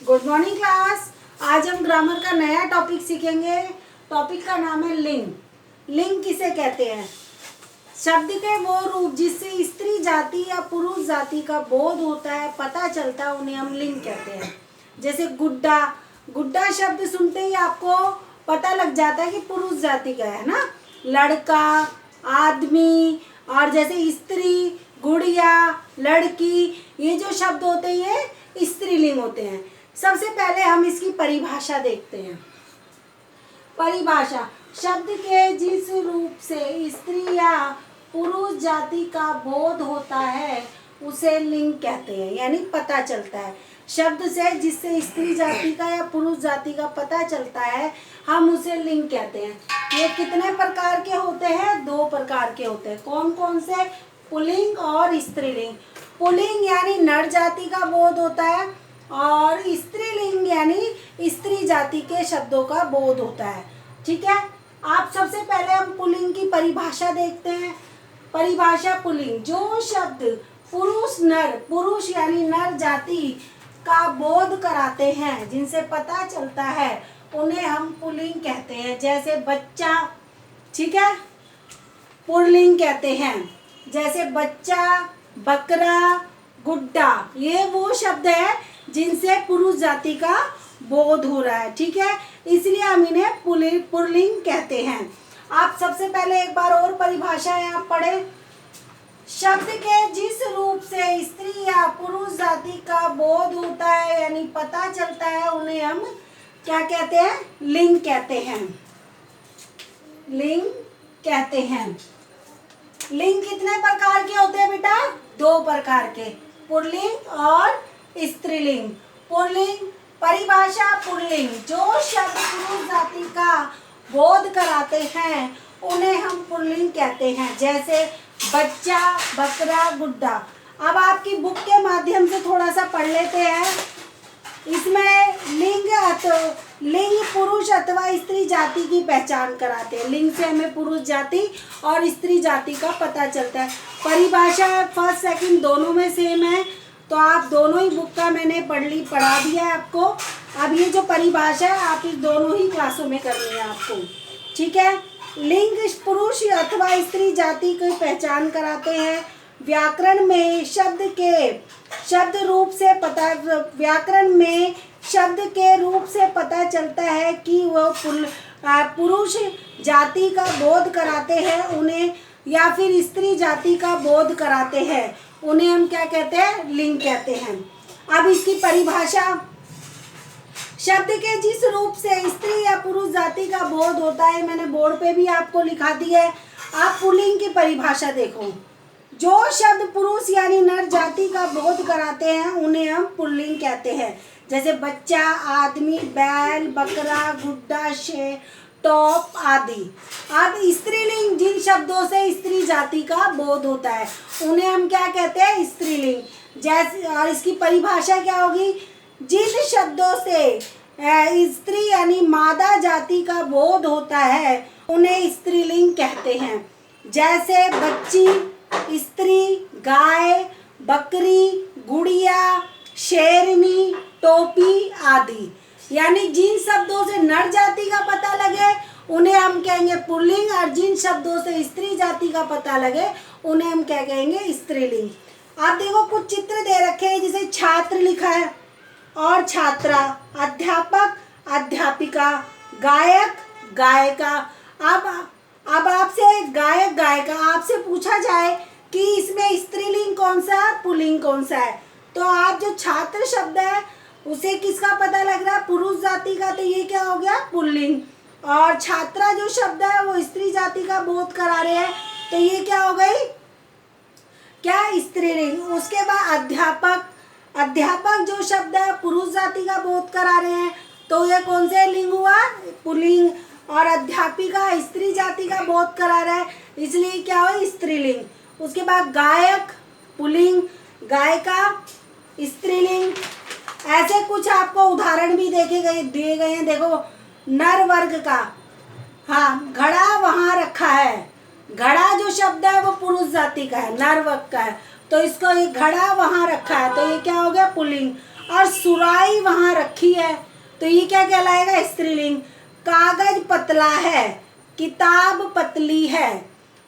Good morning class. आज हम grammar का नया टॉपिक सीखेंगे। टॉपिक का नाम है लिंग। लिंग किसे कहते हैं? शब्द के वो रूप जिससे स्त्री जाति या पुरुष जाति का बोध होता है, पता चलता है, उन्हें हम लिंग कहते हैं। जैसे गुड्डा। गुड्डा शब्द सुनते ही आपको पता लग जाता है कि पुरुष जाति का है ना। लड़का, आदमी, और जैसे स्त्री, गुड़िया, लड़की, ये जो शब्द होते हैं ये स्त्रीलिंग होते हैं। सबसे पहले हम इसकी परिभाषा देखते हैं। परिभाषा: शब्द के जिस रूप से स्त्री या पुरुष जाति का बोध होता है उसे लिंग कहते हैं, यानी पता चलता है। शब्द से जिससे स्त्री जाति का या पुरुष जाति का पता चलता है हम उसे लिंग कहते हैं। ये कितने प्रकार के होते हैं? 2 प्रकार के होते हैं। कौन कौन से? पुल्लिंग और स्त्रीलिंग। पुल्लिंग यानी नर जाति का बोध होता है और स्त्रीलिंग यानी स्त्री जाति के शब्दों का बोध होता है। ठीक है, आप सबसे पहले हम पुल्लिंग की परिभाषा देखते हैं। परिभाषा पुल्लिंग: जो शब्द पुरुष यानी नर जाति का बोध कराते हैं, जिनसे पता चलता है, उन्हें हम पुल्लिंग कहते हैं। जैसे बच्चा, ठीक है, पुल्लिंग कहते हैं। जैसे बच्चा, बकरा, गुड्डा, ये वो शब्द है जिनसे पुरुष जाति का बोध हो रहा है। ठीक है, इसलिए हम इन्हें पुल्लिंग कहते हैं। आप सबसे पहले एक बार और परिभाषा यहाँ पढ़े। शब्द के जिस रूप से स्त्री या पुरुष जाति का बोध होता है यानी पता चलता है, उन्हें हम क्या कहते हैं? लिंग कहते हैं। लिंग कहते हैं। लिंग कितने प्रकार के होते हैं बेटा? 2 प्रकार के, पुल्लिंग और स्त्रीलिंग। पुल्लिंग परिभाषा: पुल्लिंग: जो शब्द पुरुष जाति का बोध कराते हैं उन्हें हम पुल्लिंग कहते हैं। जैसे बच्चा, बकरा, गुड्डा। अब आपकी बुक के माध्यम से थोड़ा सा पढ़ लेते हैं। इसमें लिंग पुरुष अथवा स्त्री जाति की पहचान कराते हैं। लिंग से हमें पुरुष जाति और स्त्री जाति का पता चलता है। परिभाषा फर्स्ट सेकंड दोनों में सेम है, तो आप दोनों ही बुक का मैंने पढ़ा दिया है आपको। अब ये जो परिभाषा है आप इस दोनों ही क्लासों में करनी है आपको। ठीक है, लिंग पुरुष अथवा स्त्री जाति की पहचान कराते हैं। व्याकरण में शब्द के रूप से पता चलता है कि वह पुरुष जाति का बोध कराते हैं उन्हें, या फिर स्त्री जाति का बोध कराते हैं, उन्हें हम क्या कहते हैं? लिंग कहते हैं। अब इसकी परिभाषा: शब्द के जिस रूप से स्त्री या पुरुष जाति का बोध होता है, मैंने बोर्ड पे भी आपको लिखा दी है। आप पुल्लिंग की परिभाषा देखो। जो शब्द पुरुष यानी नर जाति का बोध कराते हैं उन्हें हम पुल्लिंग कहते हैं। जैसे बच्चा, आदमी, बैल, बकरा, गुड्डा, शेर, टॉप आदि। अब स्त्रीलिंग: जिन शब्दों से स्त्री जाति का बोध होता है उन्हें हम क्या कहते हैं? स्त्रीलिंग। जैसे, और इसकी परिभाषा क्या होगी? जिन शब्दों से स्त्री यानी मादा जाति का बोध होता है उन्हें स्त्रीलिंग कहते हैं। जैसे बच्ची, स्त्री, गाय, बकरी, गुड़िया, शेरनी, टोपी आदि। यानी जिन शब्दों से नर जाति का पता लगे उन्हें हम कहेंगे पुल्लिंग, और जिन शब्दों से स्त्री जाति का पता लगे उन्हें हम क्या कहेंगे? स्त्रीलिंग। आप देखो कुछ चित्र दे रखे हैं, जैसे छात्र लिखा है और छात्रा, अध्यापक, अध्यापिका, गायक, गायिका। अब आपसे गायक, गायिका आपसे पूछा जाए कि इसमें स्त्रीलिंग कौन सा है, पुल्लिंग कौन सा है, तो आप जो छात्र शब्द है उसे किसका पता लग रहा है? पुरुष जाति का, तो ये क्या हो गया? पुल्लिंग। और छात्रा जो शब्द है वो स्त्री जाति का बोध करा रहे हैं, तो ये क्या हो गई? क्या? स्त्रीलिंग। उसके बाद अध्यापक जो शब्द है पुरुष जाति का बोध करा रहे हैं, तो ये कौन से लिंग हुआ? पुल्लिंग। और अध्यापिका स्त्री जाति का बोध करा रहा है, इसलिए क्या हुआ? स्त्रीलिंग। उसके बाद गायक, पुल्लिंग, गायिका, स्त्रीलिंग। ऐसे कुछ आपको उदाहरण भी दिए गए हैं। देखो, नर वर्ग का, हाँ, घड़ा वहाँ रखा है। घड़ा जो शब्द है वो पुरुष जाति का है, नर वर्ग का है, तो इसको ये घड़ा वहाँ रखा है, तो ये क्या हो गया? पुल्लिंग। और सुराई वहाँ रखी है, तो ये क्या कहलाएगा? स्त्रीलिंग। कागज पतला है, किताब पतली है,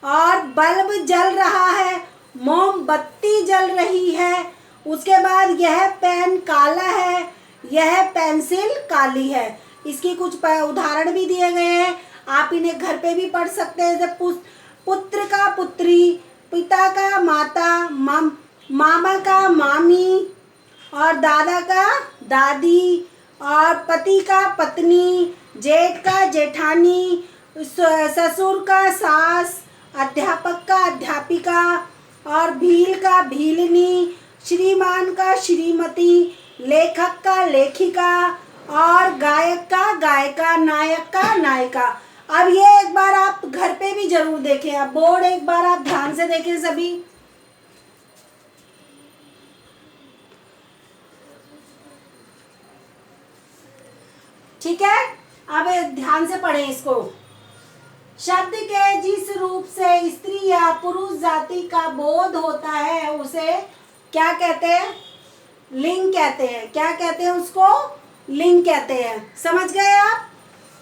और बल्ब जल रहा है, मोमबत्ती जल रही है। उसके बाद यह पेन काला है, यह पेंसिल काली है। इसकी कुछ उदाहरण भी दिए गए हैं, आप इन्हें घर पे भी पढ़ सकते हैं। जैसे पुत्र का पुत्री, पिता का माता, मामा का मामी, और दादा का दादी, और पति का पत्नी, जेठ का जेठानी, ससुर का सास, अध्यापक का अध्यापिका, और भील का भीलनी, श्रीमान का श्रीमती, लेखक का लेखिका, और गायक का गायिका, नायक का नायिका। अब ये एक बार आप घर पे भी जरूर देखें, अब बोर्ड एक बार आप ध्यान से देखें सभी। ठीक है, अब ध्यान से पढ़ें इसको। शब्द के जिस रूप से स्त्री या पुरुष जाति का बोध होता है उसे क्या कहते हैं? लिंग कहते हैं। क्या कहते हैं उसको? लिंग कहते हैं। समझ गए आप?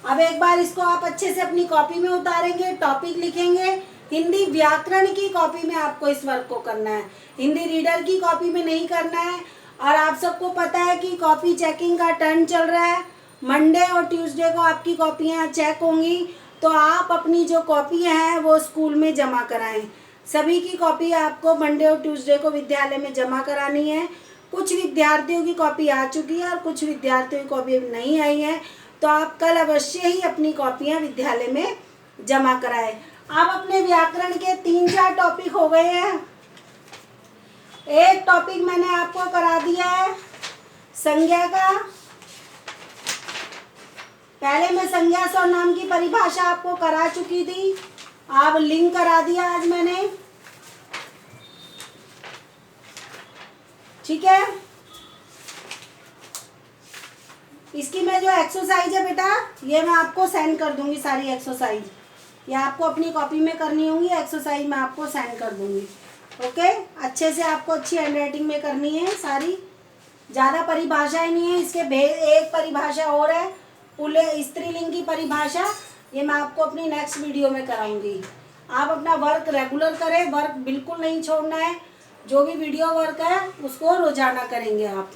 अब एक बार इसको आप अच्छे से अपनी कॉपी में उतारेंगे, टॉपिक लिखेंगे। हिंदी व्याकरण की कॉपी में आपको इस वर्क को करना है, हिंदी रीडर की कॉपी में नहीं करना है। और आप सबको पता है कि कॉपी चेकिंग का टर्न चल रहा है। मंडे और ट्यूसडे को आपकी कॉपियाँ चेक होंगी, तो आप अपनी जो कॉपी हैं वो स्कूल में जमा कराएं। सभी की कॉपी आपको मंडे और ट्यूसडे को विद्यालय में जमा करानी है। कुछ विद्यार्थियों की कॉपी आ चुकी है और कुछ विद्यार्थियों की कॉपी नहीं आई है, तो आप कल अवश्य ही अपनी कॉपियाँ विद्यालय में जमा कराएं। अब अपने व्याकरण के 3-4 टॉपिक हो गए हैं। एक टॉपिक मैंने आपको करा दिया है संज्ञा का। पहले मैं संज्ञा सर्वनाम की परिभाषा आपको करा चुकी थी। अब लिंग करा दिया आज मैंने। ठीक है, इसकी मैं जो एक्सरसाइज है बेटा, ये मैं आपको सेंड कर दूंगी। सारी एक्सरसाइज ये आपको अपनी कॉपी में करनी होंगी। एक्सरसाइज मैं आपको सेंड कर दूंगी। ओके, अच्छे से आपको अच्छी हैंडराइटिंग में करनी है सारी। ज़्यादा परिभाषाएं नहीं है, इसके एक परिभाषा और है स्त्रीलिंग की परिभाषा, ये मैं आपको अपनी नेक्स्ट वीडियो में कराऊंगी। आप अपना वर्क रेगुलर करें, वर्क बिल्कुल नहीं छोड़ना है। जो भी वीडियो वर्क है उसको रोजाना करेंगे आप।